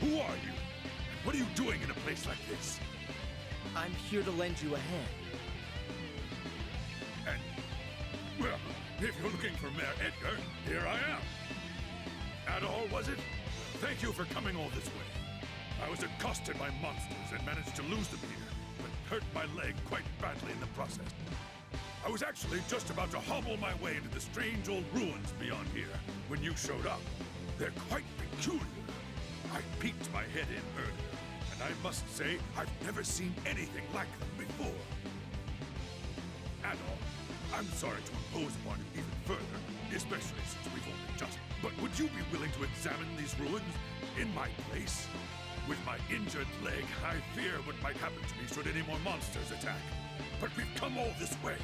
Who are you? What are you doing in a place like this? I'm here to lend you a hand. And, well, if you're looking for Mayor Edgar, here I am. That all, was it? Thank you for coming all this way. I was accosted by monsters and managed to lose the meter, but hurt my leg quite badly in the process. I was actually just about to hobble my way into the strange old ruins beyond here when you showed up. They're quite peculiar. I peeked my head in earlier, and I must say I've never seen anything like them before. Adol, I'm sorry to impose upon you even further, especially since we've only just... But would you be willing to examine these ruins in my place? With my injured leg, I fear what might happen to me should any more monsters attack. But we've come all this way.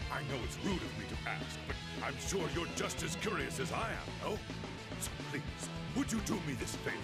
I know it's rude of me to ask, but I'm sure you're just as curious as I am, no? So please, would you do me this favor?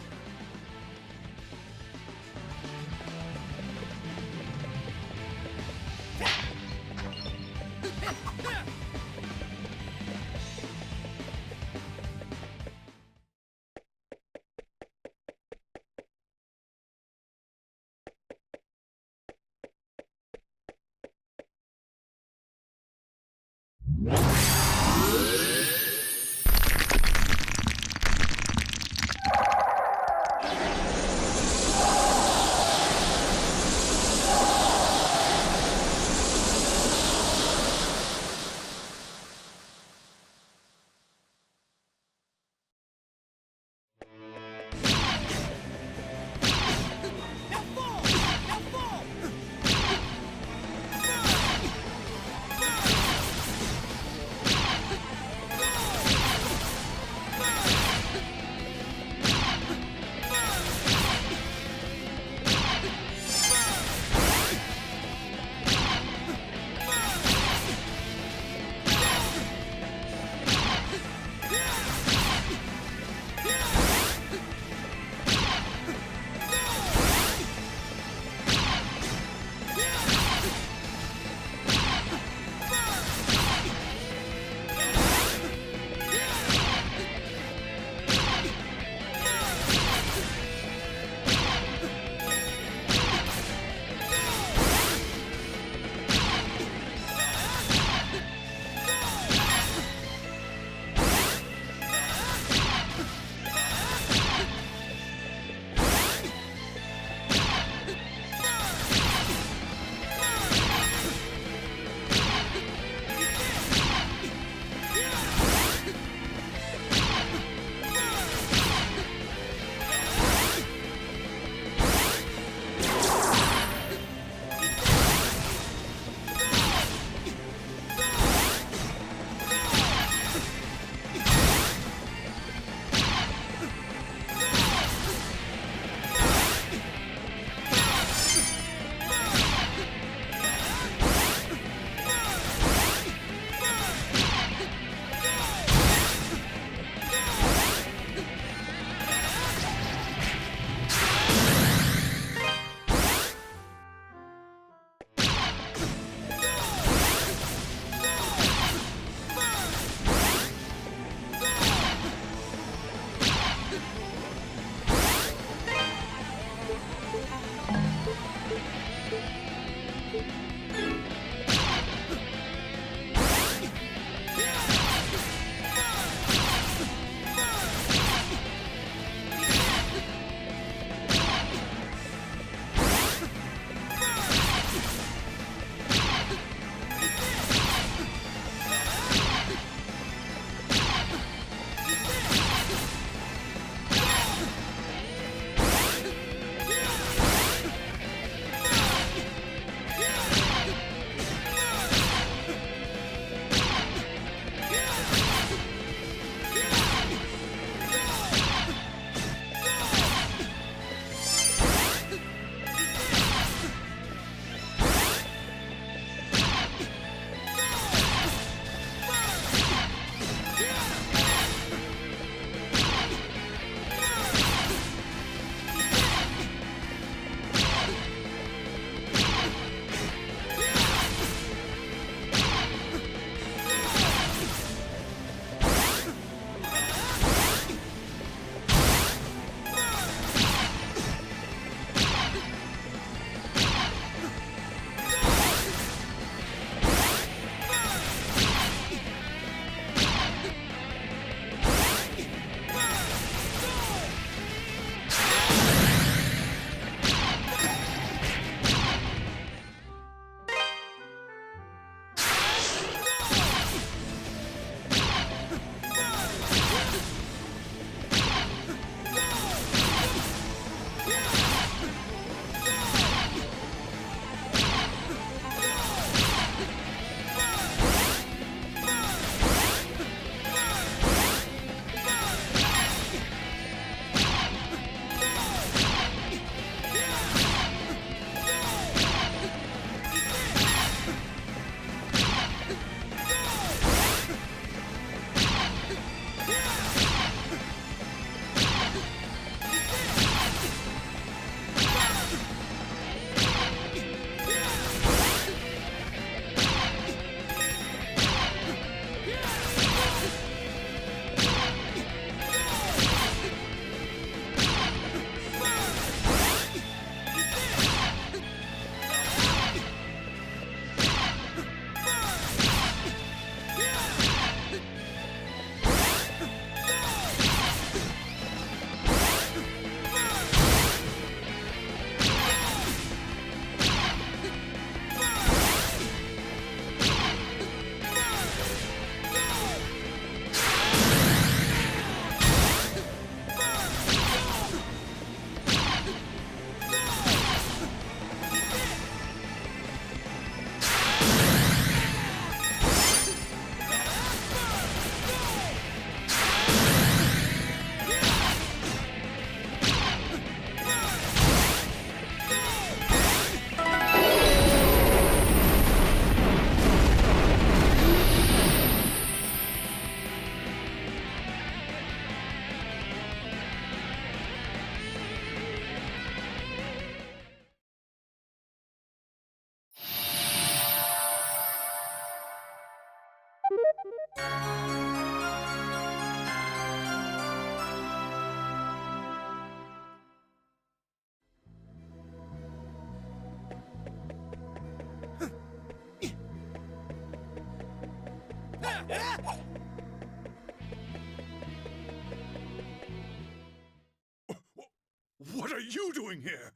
What are you doing here?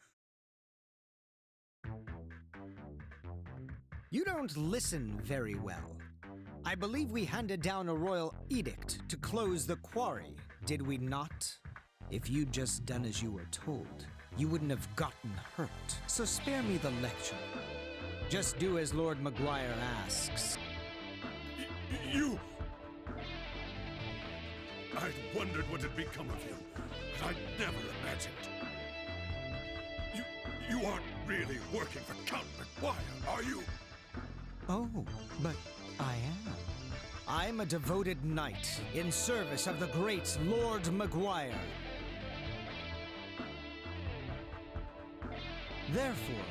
You don't listen very well. I believe we handed down a royal edict to close the quarry, did we not? If you'd just done as you were told, you wouldn't have gotten hurt. So spare me the lecture. Just do as Lord Memoire asks. You... I'd wondered what had become of you, but I'd never imagined. You aren't really working for Count Memoire, are you? Oh, but I am. I'm a devoted knight in service of the great Lord Memoire. Therefore,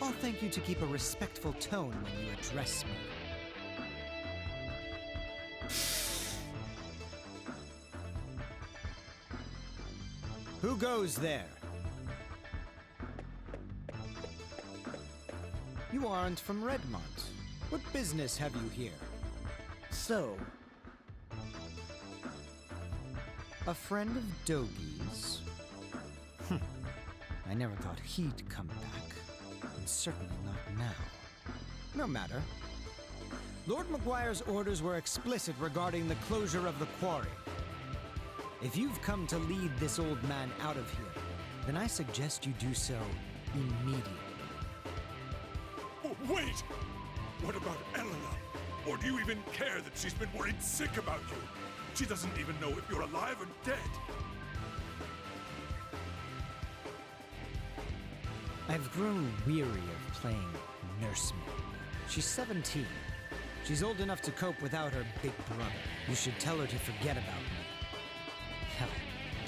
I'll thank you to keep a respectful tone when you address me. Who goes there? You aren't from Redmont. What business have you here? So, A friend of Dogi's? I never thought he'd come back, and certainly not now. No matter. Lord Memoire's orders were explicit regarding the closure of the quarry. If you've come to lead this old man out of here, then I suggest you do so immediately. Oh, wait! What about Eleanor? Or do you even care that she's been worried sick about you? She doesn't even know if you're alive or dead. I've grown weary of playing nursemaid. She's 17. She's old enough to cope without her big brother. You should tell her to forget about me. Hell,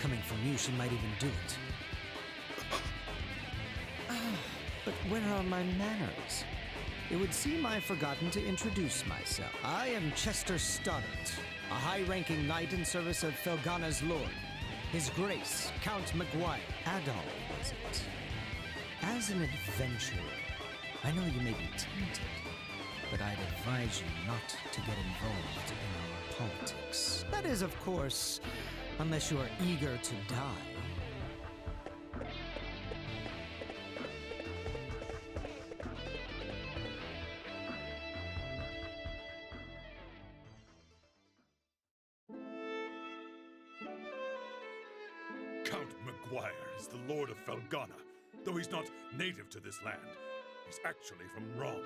coming from you, she might even do it. But where are my manners? It would seem I've forgotten to introduce myself. I am Chester Stoddart, a high-ranking knight in service of Felghana's lord, His Grace, Count Memoire. Adol, was it? As an adventurer, I know you may be tempted, but I'd advise you not to get involved in our politics. That is, of course, unless you are eager to die. Count Memoire is the Lord of Felghana. Though he's not native to this land, he's actually from Rome.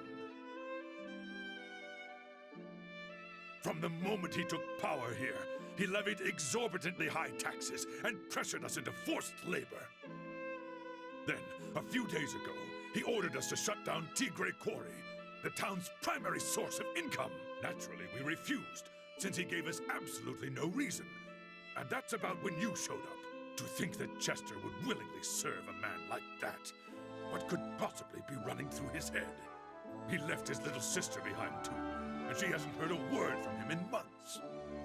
From the moment he took power here, he levied exorbitantly high taxes and pressured us into forced labor. Then, a few days ago, he ordered us to shut down Tigre Quarry, the town's primary source of income. Naturally, we refused, since he gave us absolutely no reason. And that's about when you showed up. To think that Chester would willingly serve a man like that. What could possibly be running through his head? He left his little sister behind too, and she hasn't heard a word from him in months.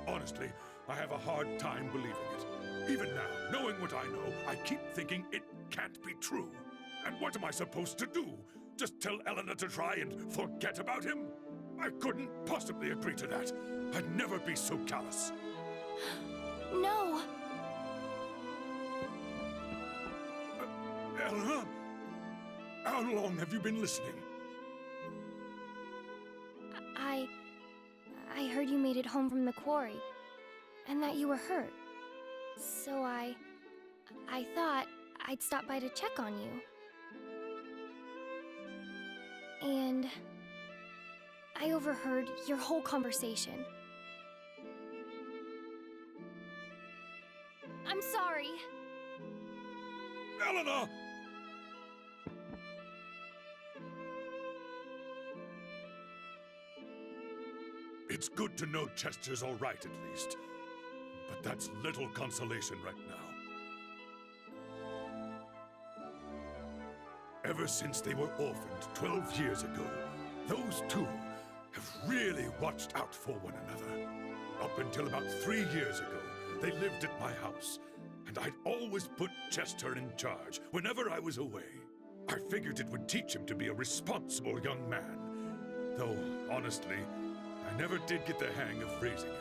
Honestly, I have a hard time believing it. Even now, knowing what I know, I keep thinking it can't be true. And what am I supposed to do? Just tell Eleanor to try and forget about him? I couldn't possibly agree to that. I'd never be so callous. No! Eleanor? How long have you been listening? I heard you made it home from the quarry, and that you were hurt. So I thought I'd stop by to check on you. And I overheard your whole conversation. I'm sorry. Eleanor! It's good to know Chester's all right, at least. But that's little consolation right now. Ever since they were orphaned 12 years ago, those two have really watched out for one another. Up until about 3 years ago, they lived at my house, and I'd always put Chester in charge whenever I was away. I figured it would teach him to be a responsible young man. Though, honestly, I never did get the hang of raising him.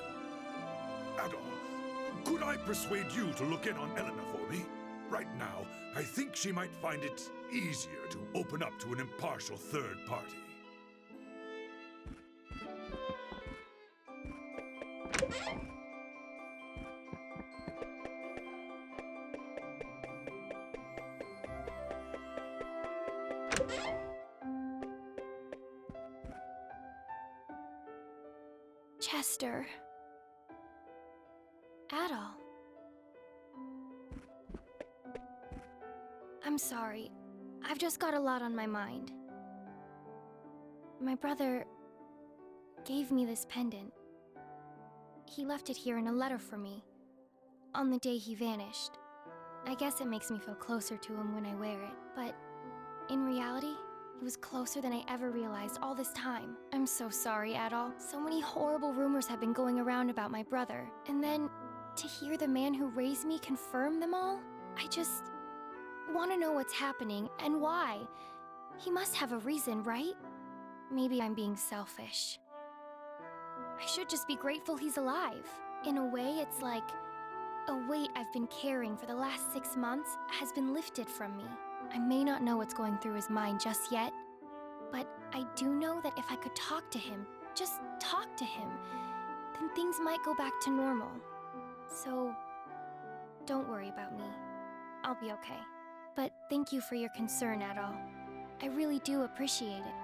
Adol, could I persuade you to look in on Elena for me? Right now, I think she might find it easier to open up to an impartial third party. Chester. Adol. I'm sorry. I've just got a lot on my mind. My brother gave me this pendant. He left it here in a letter for me, on the day he vanished. I guess it makes me feel closer to him when I wear it, but in reality, he was closer than I ever realized all this time. I'm so sorry, Adol. So many horrible rumors have been going around about my brother, and then to hear the man who raised me confirm them all, I just want to know what's happening and why. He must have a reason, right? Maybe I'm being selfish. I should just be grateful he's alive. In a way, it's like a weight I've been carrying for the last 6 months has been lifted from me. I may not know what's going through his mind just yet, but I do know that if I could talk to him, just talk to him, then things might go back to normal. So, don't worry about me. I'll be okay. But thank you for your concern, Adol. I really do appreciate it.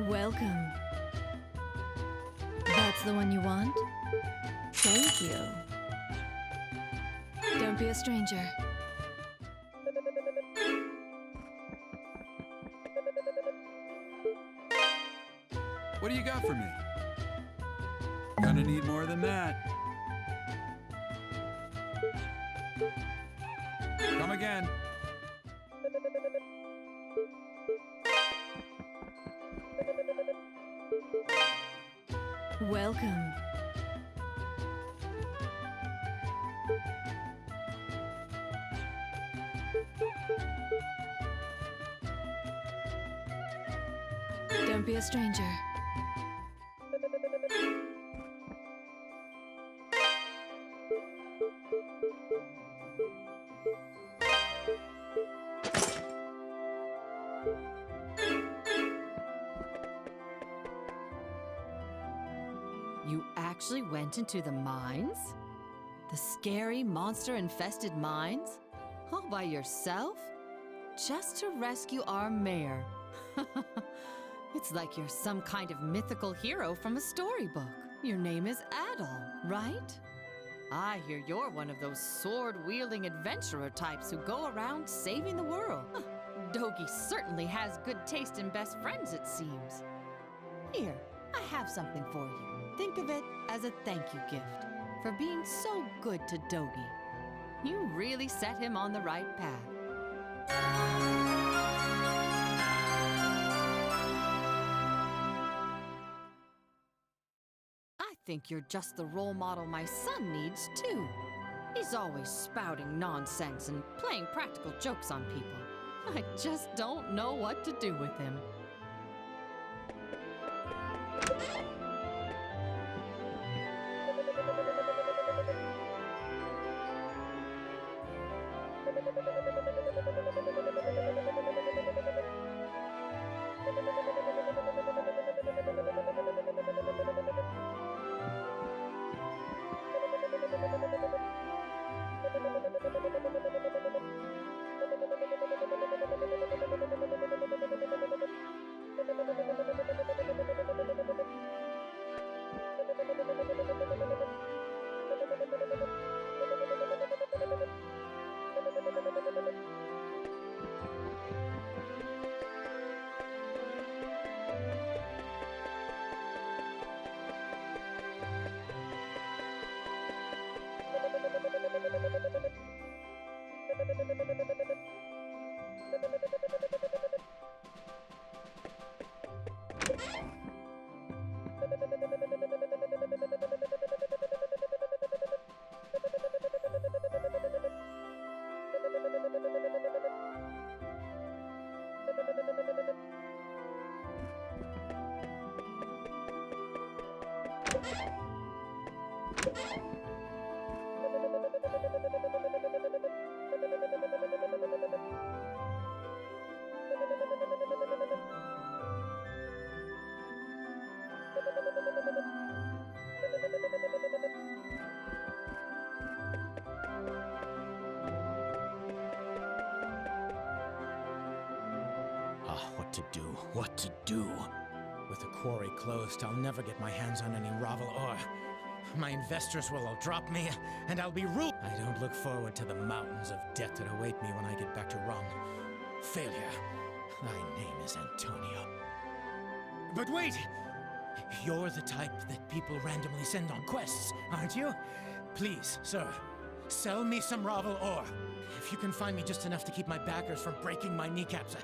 Welcome. That's the one you want? Thank you. Don't be a stranger. What do you got for me? Gonna need more than that. Come again. Welcome. Don't be a stranger. You actually went into the mines? The scary, monster-infested mines? All by yourself? Just to rescue our mayor? It's like you're some kind of mythical hero from a storybook. Your name is Adol, right? I hear you're one of those sword-wielding adventurer types who go around saving the world. Dogi certainly has good taste in best friends, it seems. Here, I have something for you. Think of it as a thank you gift for being so good to Dogi. You really set him on the right path. I think you're just the role model my son needs, too. He's always spouting nonsense and playing practical jokes on people. I just don't know what to do with him. What to do? What to do? With the quarry closed, I'll never get my hands on any Ravel ore. My investors will all drop me, and I'll be ruined. I don't look forward to the mountains of debt that await me when I get back to Rome. Failure. Thy name is Antonio. But wait! You're the type that people randomly send on quests, aren't you? Please, sir, sell me some Ravel ore. If you can find me just enough to keep my backers from breaking my kneecaps,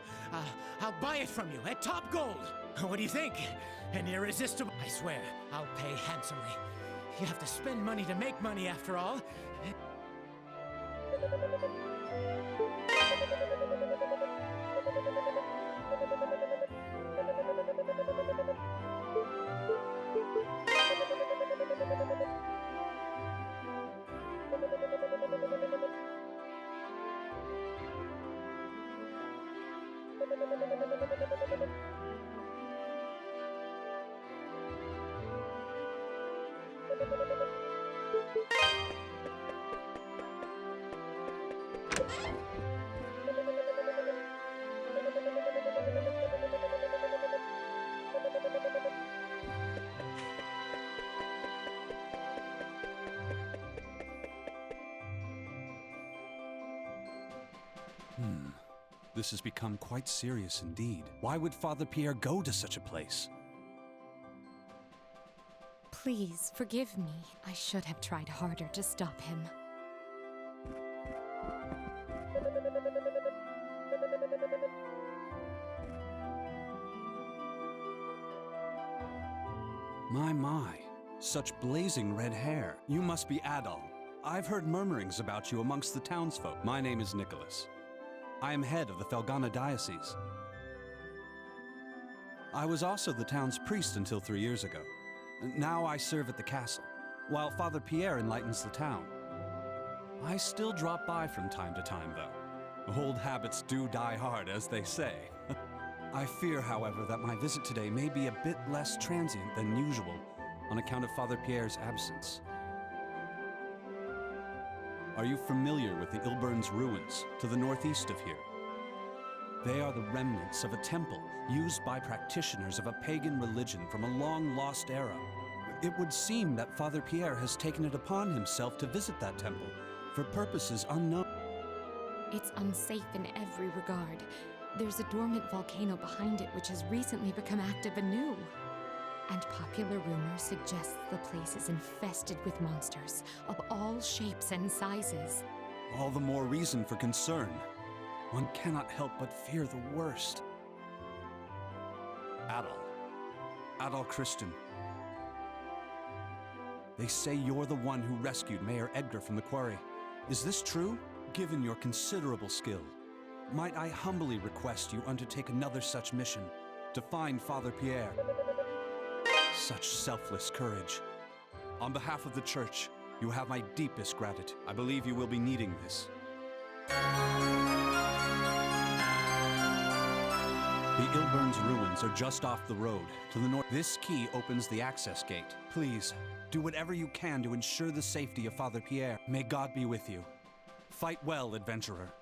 I'll buy it from you at top gold. What do you think? An irresistible... I swear, I'll pay handsomely. You have to spend money to make money, after all. This has become quite serious indeed. Why would Father Pierre go to such a place? Please, forgive me. I should have tried harder to stop him. My. Such blazing red hair. You must be Adol. I've heard murmurings about you amongst the townsfolk. My name is Nicholas. I am head of the Felghana diocese. I was also the town's priest until 3 years ago. Now I serve at the castle, while Father Pierre enlightens the town. I still drop by from time to time, though. Old habits do die hard, as they say. I fear, however, that my visit today may be a bit less transient than usual on account of Father Pierre's absence. Are you familiar with the Ilburn's ruins to the northeast of here? They are the remnants of a temple used by practitioners of a pagan religion from a long-lost era. It would seem that Father Pierre has taken it upon himself to visit that temple for purposes unknown. It's unsafe in every regard. There's a dormant volcano behind it which has recently become active anew. And popular rumor suggests the place is infested with monsters of all shapes and sizes. All the more reason for concern. One cannot help but fear the worst. Adol Christian. They say you're the one who rescued Mayor Edgar from the quarry. Is this true? Given your considerable skill, might I humbly request you undertake another such mission to find Father Pierre? Such selfless courage. On behalf of the Church, you have my deepest gratitude. I believe you will be needing this. The Ilburn's ruins are just off the road, to the north. This key opens the access gate. Please, do whatever you can to ensure the safety of Father Pierre. May God be with you. Fight well, adventurer.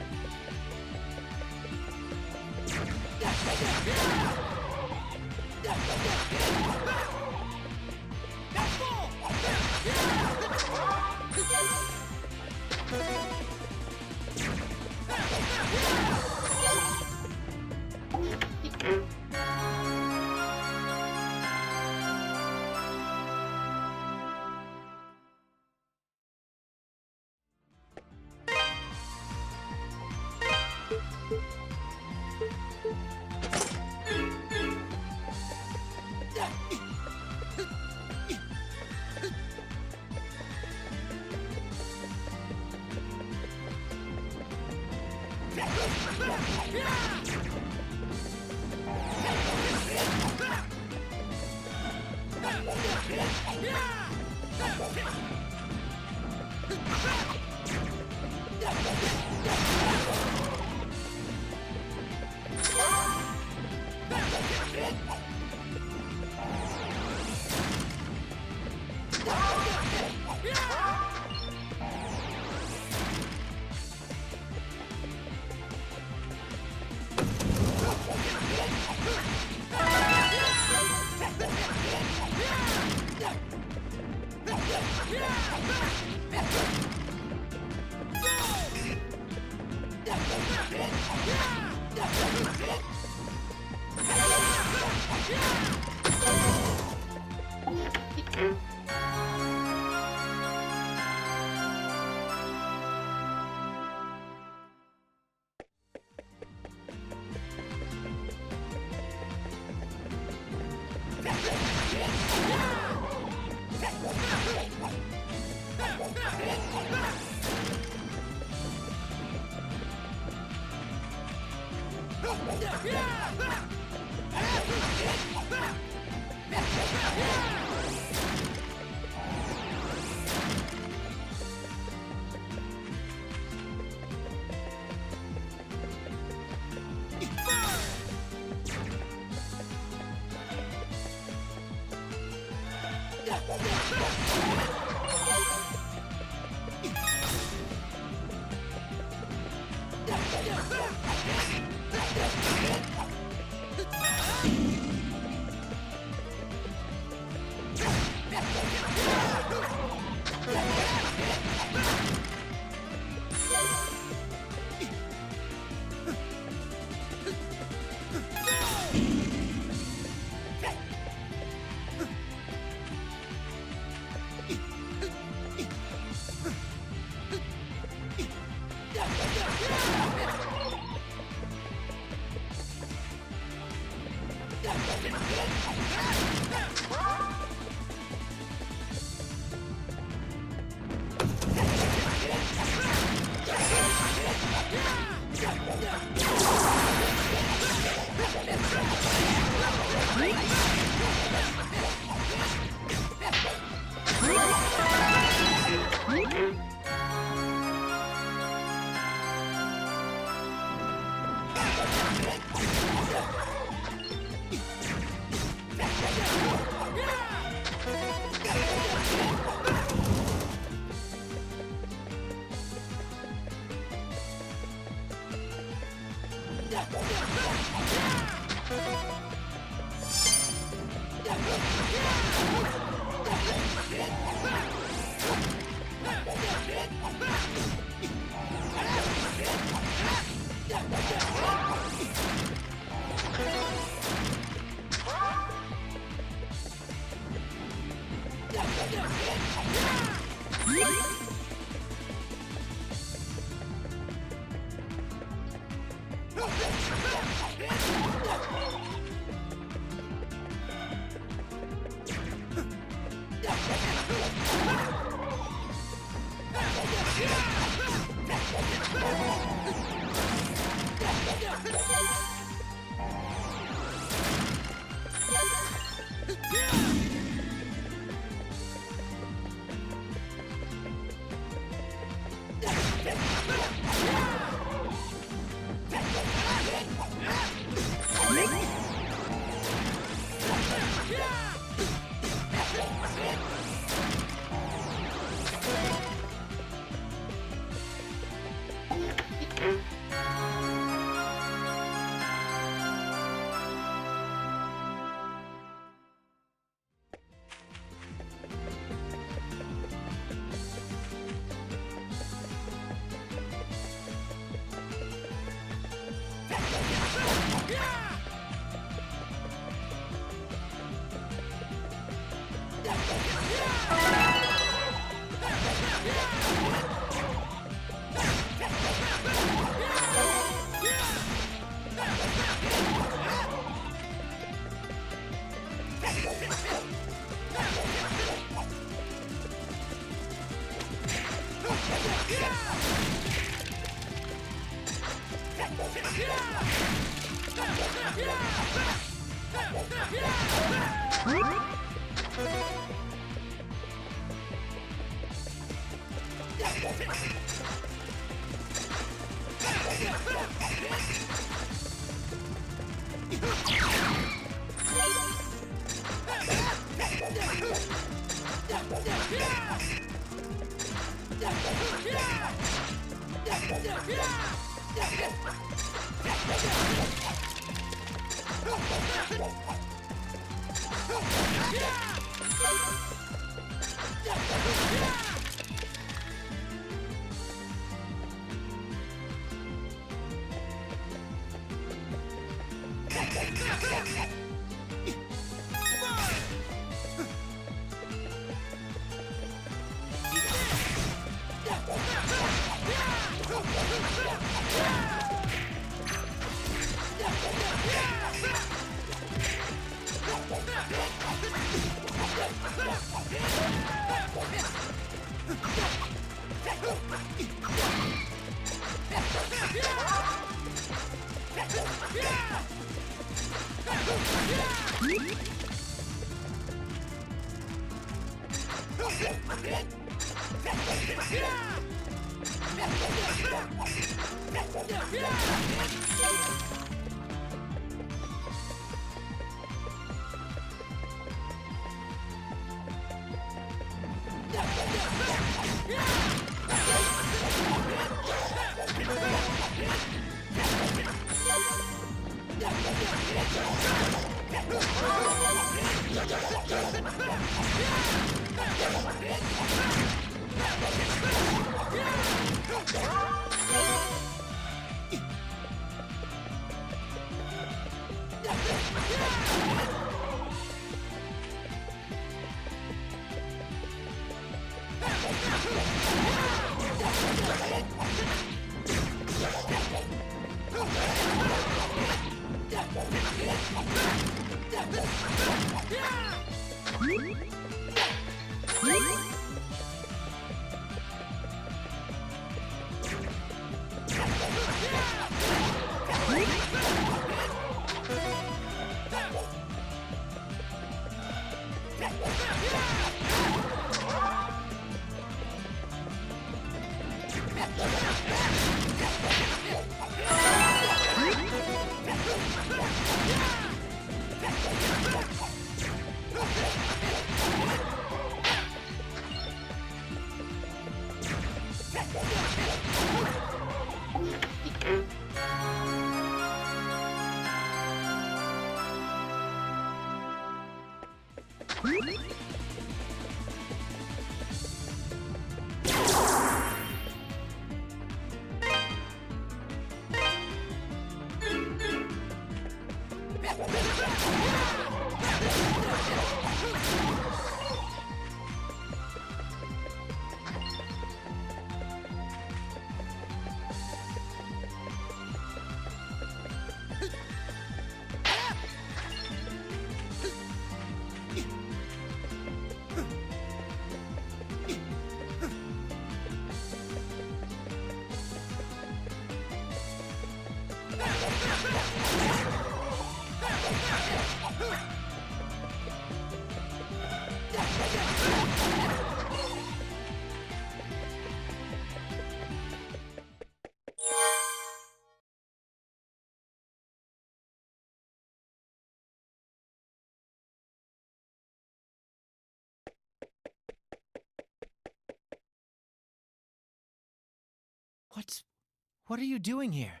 What are you doing here?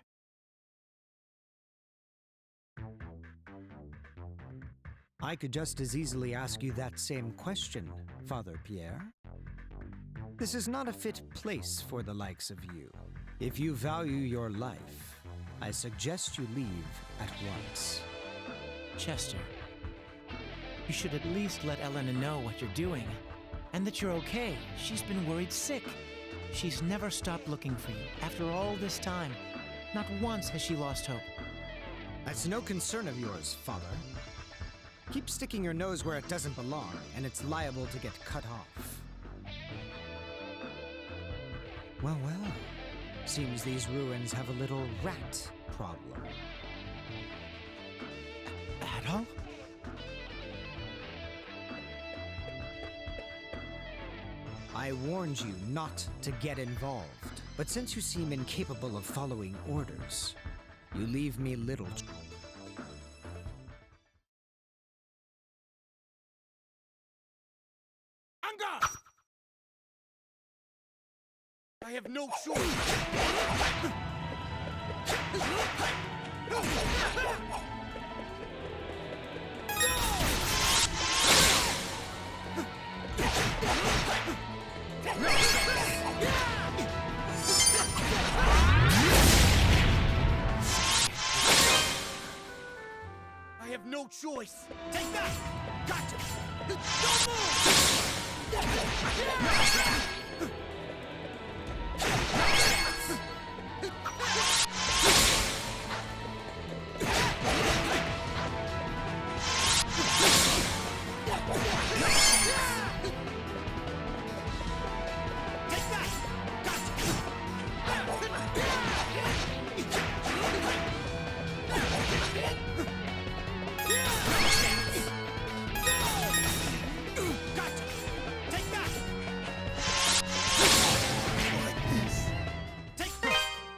I could just as easily ask you that same question, Father Pierre. This is not a fit place for the likes of you. If you value your life, I suggest you leave at once. Chester, you should at least let Elena know what you're doing, and that you're okay. She's been worried sick. She's never stopped looking for you. After all this time, not once has she lost hope. That's no concern of yours, Father. Keep sticking your nose where it doesn't belong, and it's liable to get cut off. Well, well. Seems these ruins have a little rat problem. Adol? I warned you not to get involved, but since you seem incapable of following orders, you leave me little. Anga! I have no choice! I have no choice! Take that! Gotcha! Don't move!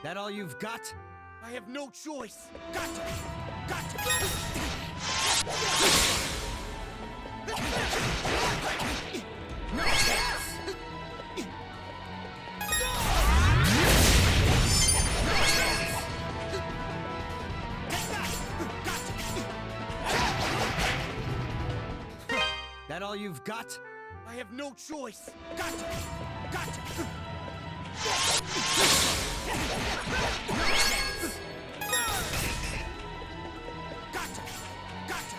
That all you've got? I have no choice! Gotcha! Gotcha! That all you've got? I have no choice! Gotcha! Gotcha! Gotcha! Gotcha!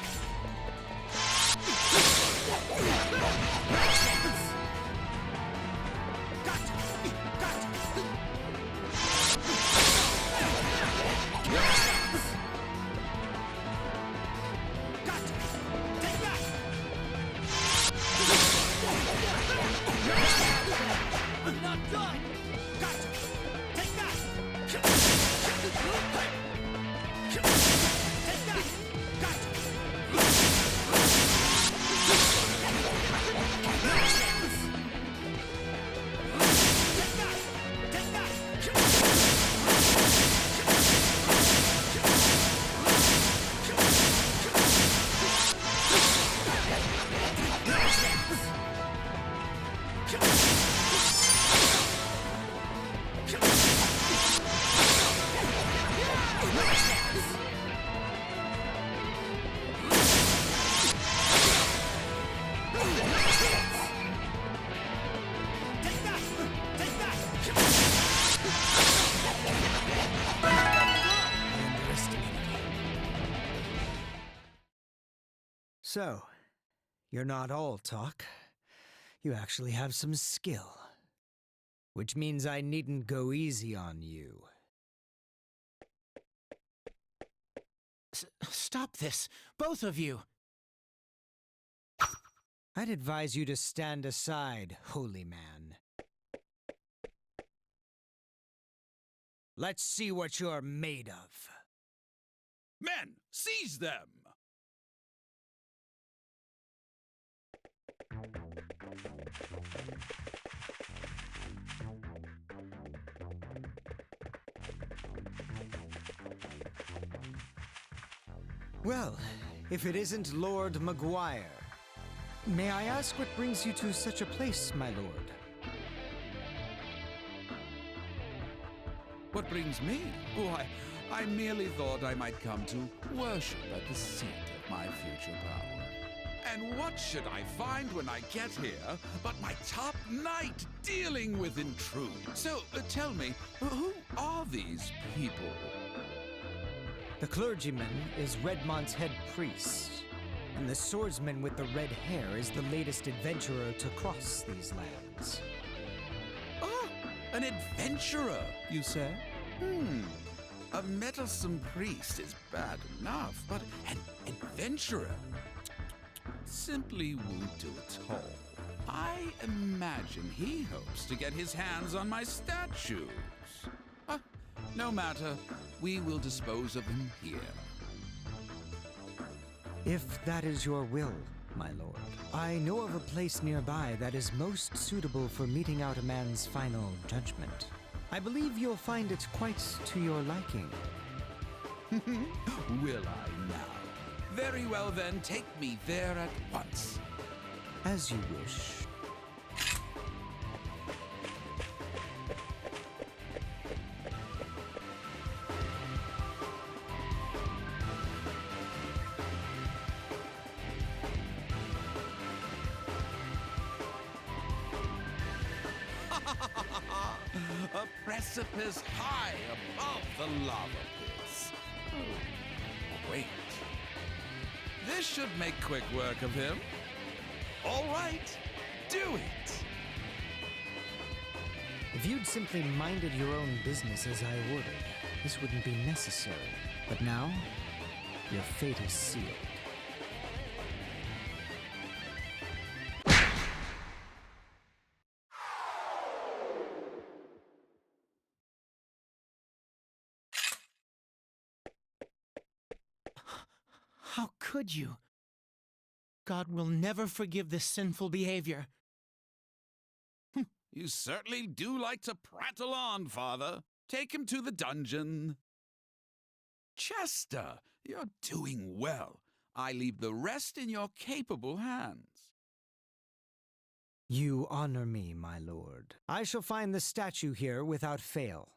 I'm not done! Gotcha! Take that! So, you're not all talk. You actually have some skill. Which means I needn't go easy on you. Stop this, both of you! I'd advise you to stand aside, holy man. Let's see what you're made of. Men, seize them! Well, if it isn't Lord Memoire. May I ask what brings you to such a place, my lord? What brings me? Why, I merely thought I might come to worship at the seat of my future power. And what should I find when I get here but my top knight dealing with intrude? So, tell me, who are these people? The clergyman is Redmont's head priest, and the swordsman with the red hair is the latest adventurer to cross these lands. Oh, an adventurer, you say? A meddlesome priest is bad enough, but an adventurer simply won't do at all. I imagine he hopes to get his hands on my statues. No matter, we will dispose of him here. If that is your will, my lord, I know of a place nearby that is most suitable for meting out a man's final judgment. I believe you'll find it quite to your liking. Will I now? Very well then, take me there at once. As you wish. A precipice high above the lava pits. Oh, wait. This should make quick work of him. All right, do it. If you'd simply minded your own business as I ordered, this wouldn't be necessary. But now, your fate is sealed. How could you? God will never forgive this sinful behavior. You certainly do like to prattle on, Father. Take him to the dungeon. Chester, you're doing well. I leave the rest in your capable hands. You honor me, my lord. I shall find the statue here without fail.